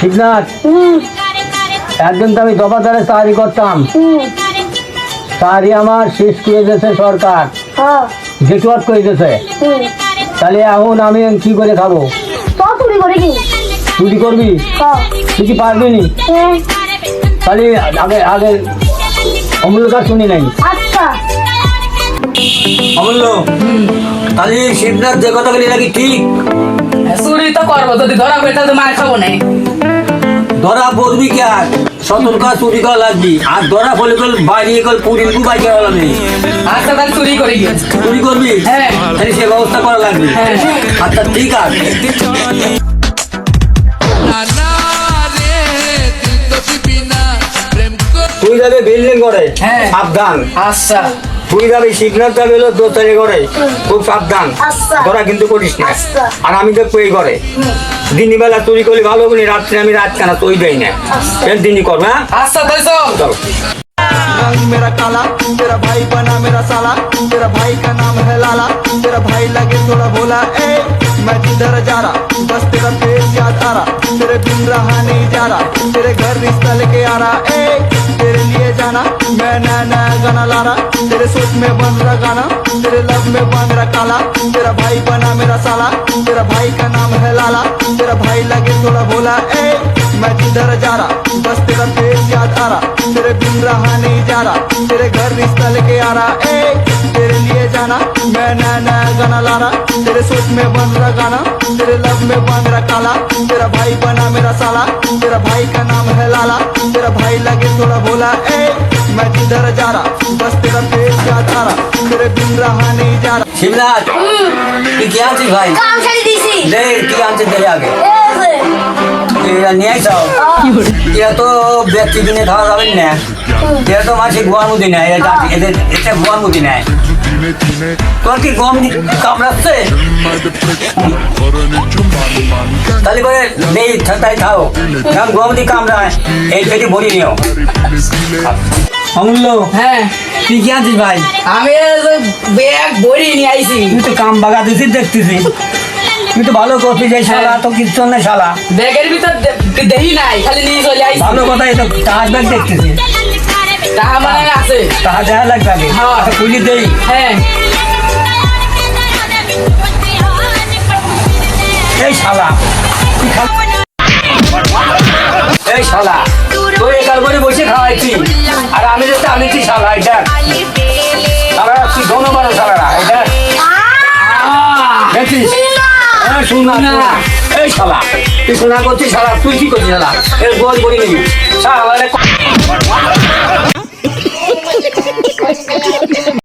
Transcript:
শিবনাথ, একদিন তো আমি দফাদারে চাকরি করতাম, চাকরি আমার শেষ করে দিয়েছে সরকার, গেটওয়ার্ক করে দিয়েছে। তাহলে এখন আমি কি করে খাবো? চুরি করবি? তুই কি পারবি নি? তাহলে আগে আগে অমূল্যটা শুনি নাই। অমূল্য, তাহলে শিবনাথ যে কথা বলি নাকি ঠিক? চুরি তো করবো, যদি ধরা পড়ে তাহলে মার খাবো না। ধরা পড়বি কে? আর সতর্ক চুরি করা লাগবি, আর ধরা পড়লে কল বাইরে কল পুরিল বাই করা লাগবে। আচ্ছা তাহলে চুরি করে গিয়ে চুরি করবি? হ্যাঁ। তাহলে সে ব্যবস্থা করা লাগবে। আচ্ছা ঠিক আছে। তুই যাবে বিল্ডিং করে, হ্যাঁ। সাবধান। আচ্ছা তুই যাবি শিবনাথ যাবে হলো দোতলে করে, খুব সাবধান। তোরা কিন্তু করিস না। আর আমি দেখবো এই করে দিনই বেলা চুরি করলে ভালো করি, রাত্রে আমি রাত কেনা তুই দেই না, দিনই করবো। হ্যাঁ আচ্ছা তাই চল। চলো। रंग मेरा काला, तेरा भाई बना मेरा साला, तेरा भाई का नाम है लाला, तेरा भाई लगे थोड़ा भोला। ए मैं जिधर जा रहा बस तेरा फेस याद आ रहा, तेरे बिन रहा नहीं जा रहा, तेरे घर रिश्ता लेके आ रहा। ए तेरे लिए जाना मैं नया नया गाना ला रहा, तेरे सोच में बन रहा गाना, तेरे लब में बन रहा काला, तेरा भाई बना मेरा साला, तेरा भाई का नाम है लाला, तेरा भाई लगे थोड़ा भोला। ए मैं जिधर जा रहा बस तेरा फेस याद आ रहा, तेरे बिन रहा नहीं जा रहा, तेरे घर रिश्ता लेके आ रहा। ए तेरे लिए जाना मैं नया नया गाना ला रहा, तेरे सोच में बन रहा गाना, तेरे लब में बन रहा काला, तेरा भाई बना मेरा साला, तेरा भाई का नाम है लाला, तेरा भाई लगे थोड़ा भोला। ए मैं जिधर जा रहा बस तेरा फेस याद आ रहा, तेरे बिन रहा नहीं जा रहा। শিবনাথ, তুই কি আনছিস ভাই? দে কি আনছিস দে আগে। এরা নিয়ে আইসাও। এরা তো ব্যক্তি দিনে খাওয়া যাবেন না, এরা তো মাসে গোয়ার মধ্যে নেয়, এদের এটা গোয়ার মধ্যে নেয়। তোর কি গম কামড়াচ্ছে? তাহলে করে নেই তাই খাও, গম দিয়ে কামড়ায়, এই পেটি ভরি নিও। অমূল্য, হ্যাঁ তুই কি আনছিস ভাই? আমি ব্যাগ ভরি নিয়ে আইছি। তুই তো কাম বাগা দিছিস দেখতেছি, তুই তো ভালো করছিস। এই শালা তো কিচ্ছু না, শালা ব্যাগের ভিতর দেখি নাই, খালি নিয়ে চলে আইছি। ভালো কথা। এই তো টাহাজ ব্যাগ দেখতেছি, টাকা মানে আছে। টাকা দেওয়া লাগবে আগে। হ্যাঁ। পুলি দেই। হ্যাঁ এই শালা, এই শালা তুই একার করে বসে খাওয়াইছি, আর আমি যেটা আনিছি শালা এটা শালা তুই দোনো বারো শালারা এটা দেখছিস? হ্যাঁ শুন না, এই শালা তুই শোনা করছিস, শালা তুই কি করছিস? শালা এর গোল করি নিবি শালা।